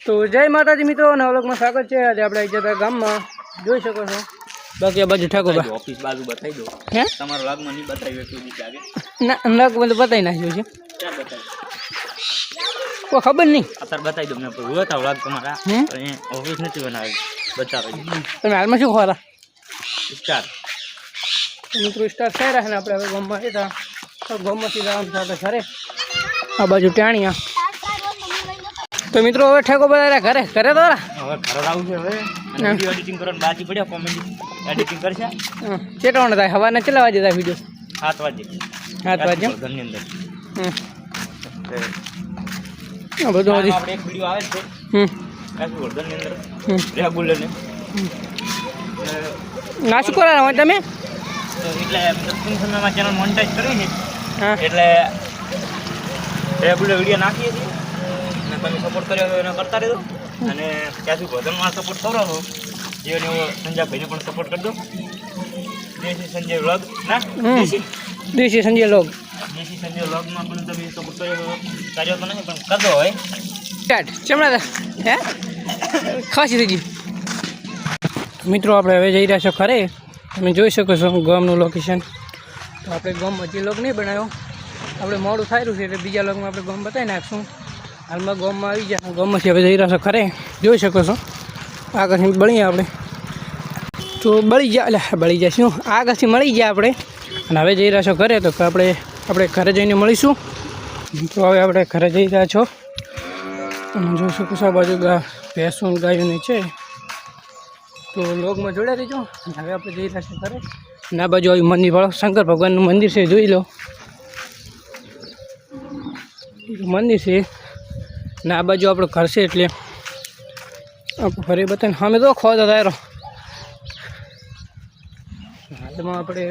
તો જય માતાજી મિત્રો, નવા વ્લોગમાં સ્વાગત છે। આજે આપણે આવી જતા ગામમાં, જોઈ શકો છો। બાકી આ બાજુ ઠાકોર ઓફિસ બાજુ બતાવી દો। હે તમારો લાગમાં નહીં બતાવ્યું એટલું બીજ લાગે ના, નગ બધું બતાવી નાખ્યું છે। ક્યાં બતાવ્યું? કોઈ ખબર નહીં, અત્યારે બતાવી દો મને। બતાવો લાગ તમારા ઓફિસ નથી બનાવી, બતાવો। તમે હાલમાં શું ખોરા સ્ટાર મિત્રો? સ્ટાર થઈ રહ્યા ને આપણે હવે ગામમાં હતા, ગામમાંથી જવાનું સાથે ઘરે। આ બાજુ ટાણિયા તો મિત્રો હવે ઠેકો બધા ઘરે ઘરે તો હવે ઘરે આવું છે। હવે વિડીયો એડિટિંગ કરવાનું બાકી પડ્યા, કોમેડી એડિટિંગ કરશે। ચેટવાનું થાય હવાના કેટલા વાગે થાય વિડીયો? 7 વાગે 7 વાગે ઘરની અંદર બધું હજી આપણે એક વિડીયો આવે છે કાશી ઘરની અંદર રેગ્યુલર ને નાશું કરાના હોય તમે એટલે ટૂંક સમયમાં ચેનલ મોનેટાઈઝ કરવી ને એટલે રેગ્યુલર વિડીયો નાખીએ છીએ અને તમે સપોર્ટ કર્યો હોય એને કરતા રહેજો। અને ત્યાંથી ભજનમાં સપોર્ટ કરો છો જેવો એવો સંજયભાઈને પણ સપોર્ટ કરી દો। દેશી સંજય વ્લોગ ના દેશી સંજય વ્લોગ, દેશી સંજય વ્લોગમાં પણ તમે સપોર્ટ કર્યો તો નહીં પણ કરતો હોય સ્ટાર્ટ ચમડા હે ખાસી થઈ ગઈ। મિત્રો આપણે હવે જઈ રહ્યા છો ખરે, તમે જોઈ શકો છો ગામનું લોકેશન। તો આપણે ગામમાં હજી લોગ નહીં બનાવ્યો, આપણે મોડું થાયલું છે એટલે બીજા લોગમાં આપણે ગામ બતાવી નાખશું। હાલમાં ગામમાં આવી જાય, ગામમાંથી હવે જઈ રહ્યા છો ખરે, જોઈ શકો છો આગળથી બળીએ આપણે તો બળી જાય શું આગળથી મળી જાય આપણે। અને હવે જઈ રહ્યા છો ઘરે, તો આપણે ઘરે જઈને મળીશું। તો હવે આપણે ઘરે જઈ રહ્યા છો, તમે જોઈ શકો છો આ બાજુ ભેંસો ગાયોની છે। તો લોગમાં જોડ્યા રહીજો। હવે આપણે જઈ રહ્યા છીએ ઘરે, અને આ બાજુ આવ્યું મંદિર વાળો શંકર ભગવાનનું મંદિર છે, જોઈ લો મંદિર છે। ને આ બાજુ આપણું ઘર છે, એટલે આપણે ઘરે બતાવીને સામે તો ખોદા થાય હાલમાં આપણે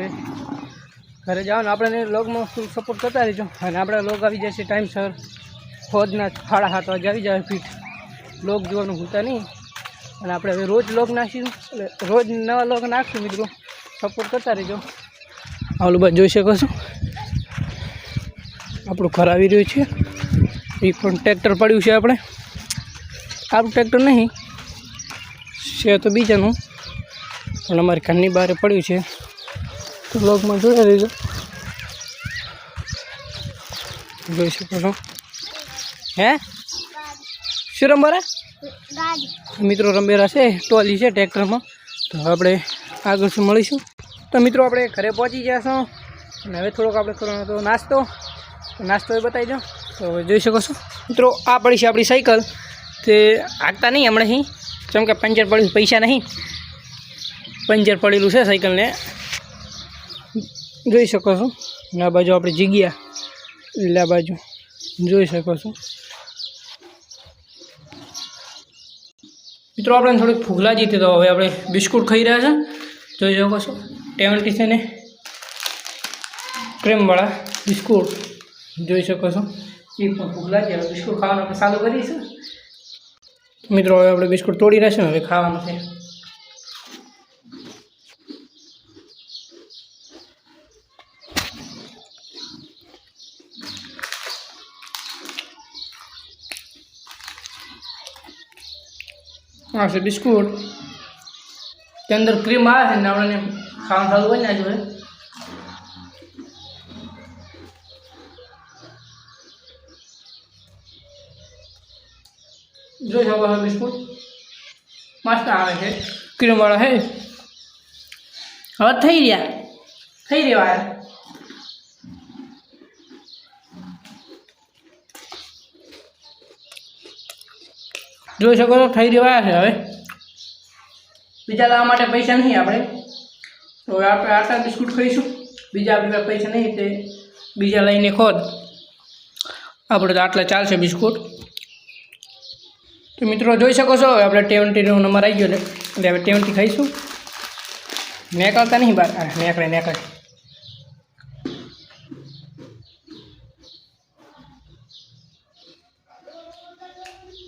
ઘરે જવાનું। આપણે લોગમાં ફૂલ સપોર્ટ કરતા રહીજો, અને આપણા લોગ આવી જશે ટાઈમસર ખોદના 7:30 વાગે આવી જાય ફીટ। લોગ જોવાનું ભૂલતા નહીં, અને આપણે હવે રોજ લોગ નાખીશું, એટલે રોજ નવા લોગ નાખશું મિત્રો, સપોર્ટ કરતા રહીજો। આવલું બાદ જોઈ શકો છો આપણું ઘર આવી રહ્યું છે। એ પણ ટ્રેક્ટર પડ્યું છે, આપણે આપણું ટ્રેક્ટર નહીં છે તો બીજાનું, પણ અમારી ઘરની બહાર પડ્યું છે। તો બ્લોગમાં જોયા રહીજો, જોઈ શકો છો। હે શું રંબેરા મિત્રો? રંબેરા છે, ટોલી છે ટ્રેક્ટરમાં। તો આપણે આગળથી મળીશું। તો મિત્રો આપણે ઘરે પહોંચી ગયા છો, અને હવે થોડોક આપણે કરવાનો હતો નાસ્તો એ બતાવી દો। તો હવે જોઈ શકો છો મિત્રો, આ પડી છે આપણી સાયકલ। તે હાંકતા નહીં હમણાં, જેમ કે પંચર પડ્યું, પૈસા નહીં, પંચર પડેલું છે સાયકલને, જોઈ શકો છો। અને આ બાજુ આપણે જગ્યા, એટલે આ બાજુ જોઈ શકો છો મિત્રો। આપણે થોડીક ભૂખ લાગી હતી, તો હવે આપણે બિસ્કુટ ખાઈ રહ્યા છે, જોઈ શકો છો 70 છે ને ક્રીમવાળા બિસ્કુટ, જોઈ શકો છો। એ પણ ભૂખ લાગી, હવે બિસ્કુટ ખાવાનું આપણે ચાલુ કરીશું મિત્રો। હવે આપણે બિસ્કુટ તોડી નાખીશું, હવે ખાવાનું છે। આ છે બિસ્કુટ, કે અંદર ક્રીમ આવે છે ને આપણને ખાવાનું ચાલુ કરી નાખ્યું છે। જોઈ શકો છો બિસ્કુટ મસ્ત આવે છે, ક્રીમવાળા છે। હવે થઈ રહ્યા જોઈ શકો છો, થઈ રહ્યા છે। હવે બીજા લાવવા માટે પૈસા નહીં આપણે, તો હવે આપણે આટલા બિસ્કુટ ખાઈશું, બીજા આપણી પાસે પૈસા નહીં તે બીજા લઈને ખોદ, આપણે તો આટલા ચાલશે બિસ્કુટ। તો મિત્રો જોઈ શકો છો, હવે આપણે 70 નો નંબર આવી ગયો, એટલે હવે 70 ખાઈશું। નીકળતા નહીં બહાર, નીકળે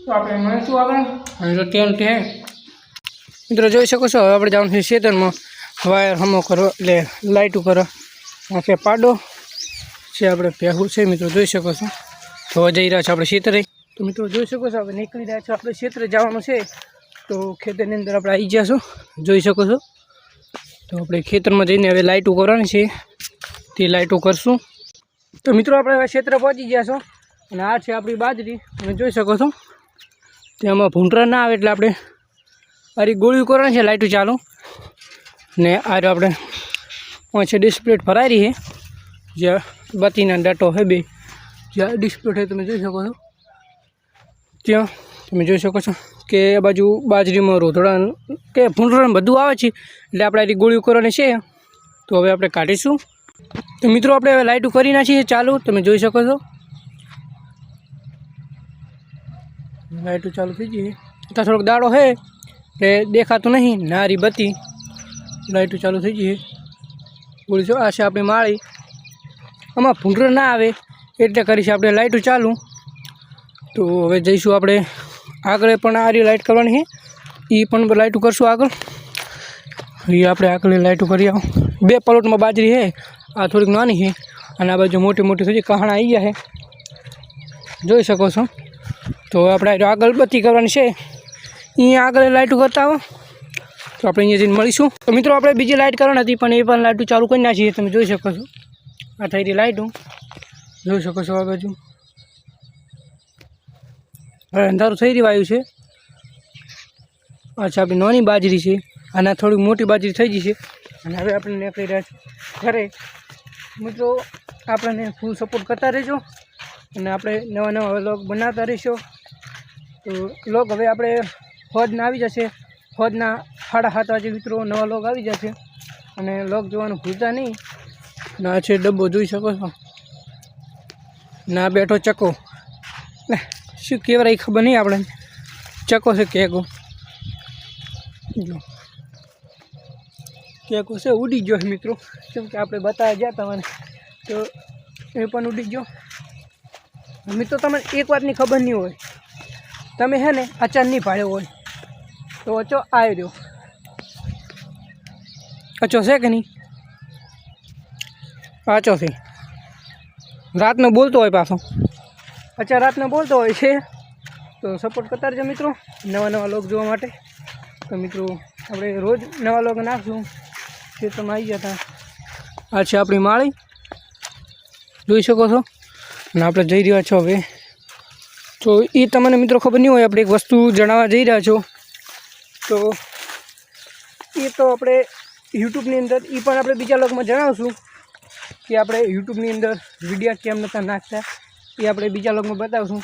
તો આપણે મળીશું આગળ। હવે તો 70 હે મિત્રો, જોઈ શકો છો। હવે આપણે જવાનું છે ખેતરમાં, વાયર હમો કરો, એટલે લાઇટું કરો, આંખે પાડો છે આપણે ભેગું છે મિત્રો, જોઈ શકો છો। તો જઈ રહ્યા છો આપણે ખેતરે। તો મિત્રો જોઈ શકો છો હવે નીકળી રહ્યા છો, આપણે ક્ષેત્રે જવાનું છે. તો ખેતરની અંદર આપણે આવી ગયા છો, જોઈ શકો છો. તો આપણે ખેતરમાં જઈને હવે લાઇટો કરવાની છે, તે લાઇટો કરશું. તો મિત્રો આપણે હવે ક્ષેત્ર પહોંચી ગયા છો અને આ છે આપણી બાજરી, તમે જોઈ શકો છો. તેમાં ભૂંટરા ના આવે એટલે આપણે આરી ગોળીઓ કરવાની છે લાઇટો ચાલુ. ને આ આપણે છે ડિસ્પ્લે ફરાયેલી છે, જ્યાં બત્તીના ડટો છે બે, જ્યાં ડિસ્પ્લે છે તમે જોઈ શકો છો. ત્યાં તમે જોઈ શકો છો કે આ બાજુ બાજરીમાં રોધડા કે ભૂંડરા બધું આવે છે એટલે આપણે આરી ગોળીઓ કરવાની છે. તો હવે આપણે કાઢીશું. તો મિત્રો આપણે હવે લાઇટો કરી નાખીએ ચાલુ, તમે જોઈ શકો છો. લાઇટો ચાલુ થઈ ગઈ, ત્યાં થોડોક દાડો છે એટલે દેખાતું નહીં. નારી બત્તી લાઇટો ચાલુ થઈ ગઈ. બોલી જો આ છે આપણી માળી, આમાં ભૂંડરો ના આવે એટલે કરીશું આપણે લાઇટો ચાલુ. તો હવે જઈશું આપણે આગળ, પણ આ લાઇટ કરવાની છે, એ પણ લાઇટો કરશું આગળ. એ આપણે આગળ લાઇટો કરી આવો. 2 પલોટમાં બાજરી છે, આ થોડીક નાની છે અને આ બાજુ મોટી મોટી થઈ કહાણા આવી ગયા છે, જોઈ શકો છો. તો આપણે આગળ બત્તી કરવાની છે, અહીંયા આગળ લાઇટો કરતા આવો. તો આપણે અહીંયા જઈને મળીશું. તો મિત્રો આપણે બીજી લાઇટ કરવાની હતી પણ એ પણ લાઇટો ચાલુ કરી નાખીએ, તમે જોઈ શકો છો. આ થઈ રહી લાઇટો, જોઈ શકો છો. આ બાજુ હવે અંધારું થઈ રહ્યું છે. અચ્છા આપણી નાની બાજરી છે, અને થોડી મોટી બાજરી થઈ ગઈ છે. અને હવે આપણે નીકળી રહ્યા છીએ ઘરે. મિત્રો આપણને ફૂલ સપોર્ટ કરતા રહેજો અને આપણે નવા નવા વ્લોગ બનાવતા રહીશું. તો વ્લોગ હવે આપણે ફોજના આવી જશે, ફોજના 7:30 વાગે મિત્રો નવા વ્લોગ આવી જશે. અને વ્લોગ જોવાનું ભૂલતા નહીં. ના છે ડબ્બો જોઈ શકો છો, ના બેઠો ચકો, શું કહેવાય એ ખબર નહીં આપણે, ચકો છે કેકો, જો કેકો છે ઉડી ગયો છે મિત્રો, કેમ કે આપણે બતાવ્યા ગયા તમને તો એ પણ ઉડી ગયો. મિત્રો તમને એક વાતની ખબર નહીં હોય, તમે હે ને અચાર નહીં પાડ્યો હોય તો અચો આવી રહ્યો, અચો છે કે નહીં, પાછો છે, રાતનો બોલતો હોય પાછો, અચ્છા રાતનો બોલતો હોય છે. તો સપોર્ટ કરતા રહેજો મિત્રો નવા નવા લોક જોવા માટે. તો મિત્રો આપણે રોજ નવા લોક નાખશું. તે તમે આવી ગયા હતા. આ છે આપણી માળી, જોઈ શકો છો. અને આપણે જઈ રહ્યા છો હવે. તો એ તમને મિત્રો ખબર નહીં હોય, આપણે એક વસ્તુ જણાવવા જઈ રહ્યા છો. તો એ તો આપણે યુટ્યુબની અંદર એ પણ આપણે બીજા લોગમાં જણાવશું કે આપણે યુટ્યુબની અંદર વિડીયો કેમ નહોતા નાખતા, એ આપણે બીજા લોગમાં બતાવશું.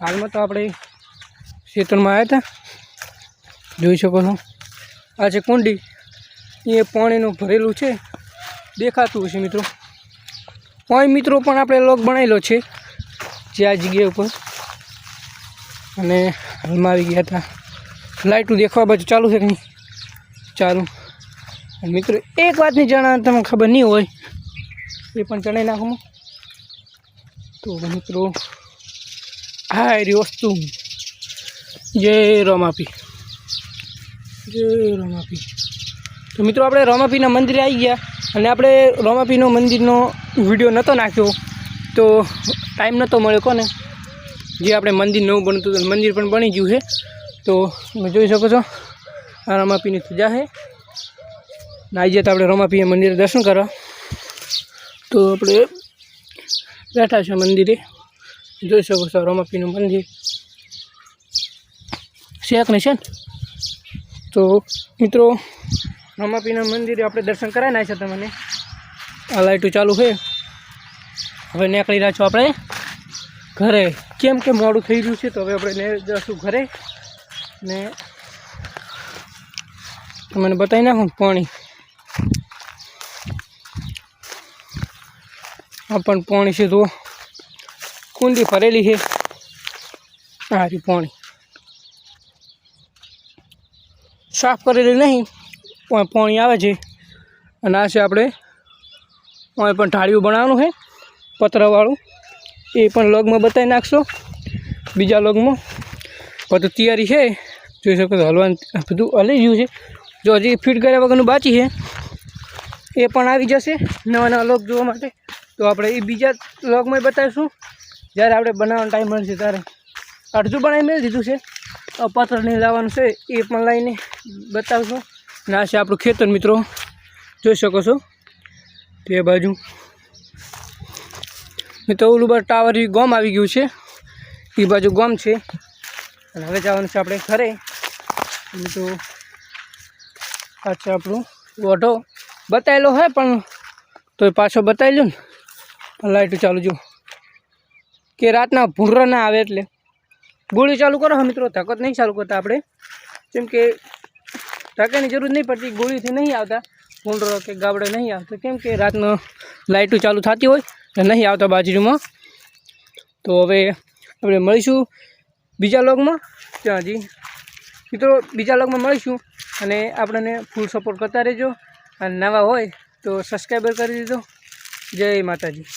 હાલમાં તો આપણે ખેતરમાં આવ્યા હતા, જોઈ શકો છો. આ છે કુંડી, એ પાણીનું ભરેલું છે, દેખાતું હશે મિત્રો. અહીં મિત્રો પણ આપણે લોગ બનાવેલો છે જે આ જગ્યા ઉપર. અને હાલમાં આવી ગયા હતા, લાઇટો દેખવા બાજુ ચાલુ છે કે નહીં ચાલુ. અને મિત્રો એક વાતની જણાવ તમને ખબર નહીં હોય એ પણ જણાવી નાખું. તો મિત્રો આ એરી વસ્તુ જય રમાપી, જય રમાપી. તો મિત્રો આપણે રમાપીના મંદિરે આવી ગયા અને આપણે રમાપીનો મંદિરનો વિડીયો નહોતો નાખ્યો તો ટાઈમ નહોતો મળ્યો કોને, જે આપણે મંદિર નવું બનતું હતું, મંદિર પણ બની ગયું છે. તો તમે જોઈ શકો છો આ રમાપીની પૂજા છે. આવી જાય તો આપણે રમાપીએ મંદિરે દર્શન કરવા. તો આપણે બેઠા છે મંદિરે, જોઈ શકો છો રમાપીનું મંદિર શેક ને છે ને. તો મિત્રો રમાપીના મંદિરે આપણે દર્શન કરાવી નાખ્યા તમને. આ લાઇટો ચાલુ છે. હવે નીકળી રહ્યા છો આપણે ઘરે, કેમ કે મોડું થઈ રહ્યું છે. તો હવે આપણે જઈશું ઘરે ને તમને બતાવી નાખું. પાણી આ પણ પાણી છે, તો કુંડી ભરેલી છે. સારી પાણી સાફ કરેલી નહીં, પાણી આવે છે. અને આ છે આપણે અહીં પણ ઢાળિયું બનાવવાનું છે પતરાવાળું, એ પણ લોગમાં બતાવી નાખશો બીજા લોગમાં. બધું તૈયારી છે, જોઈ શકો તો હલવાનું બધું હલી ગયું છે. જો હજી ફિટ કર્યા વગરનું બાકી છે એ પણ આવી જશે નવા નવા લોગ જોવા માટે. તો આપણે એ બીજા લોગમાં બતાવીશું જ્યારે આપણે બનાવવાનો ટાઈમ મળશે ત્યારે. અડધું બનાવી મેળ દીધું છે. પાત્ર નહીં લાવવાનું છે એ પણ લઈને બતાવશો. અને આ છે આપણું ખેતર મિત્રો, જોઈ શકો છો તે બાજુ. મિત્રો ઓલું બાર ટાવર ગોમ આવી ગયું છે, એ બાજુ ગોમ છે. અને હવે જવાનું છે આપણે ઘરે. મિત્રો આ છે આપણું ઓઢો બતાવેલો હે, પણ તોય પાછો બતાવી લો ને. લાઇટ ચાલુ જો કે રાતના ભૂંડરા ના આવે એટલે ગોળી ચાલુ કરો. હા મિત્રો, ધક્કત નહીં ચાલુ કરતા આપણે, કેમ કે ધક્કાની જરૂર નહીં પડતી. ગોળીથી નહીં આવતા ભૂંડરો કે ગાબડે નહીં આવતો, કેમ કે રાતનો લાઇટો ચાલુ થતી હોય એટલે નહીં આવતા બાજરીમાં. તો હવે આપણે મળીશું બીજા લોગમાં. ત્યાં હજી મિત્રો બીજા લોગમાં મળીશું. અને આપણને ફૂલ સપોર્ટ કરતા રહેજો. અને નવા હોય તો સબસ્ક્રાઈબર કરી દીધો. જય માતાજી.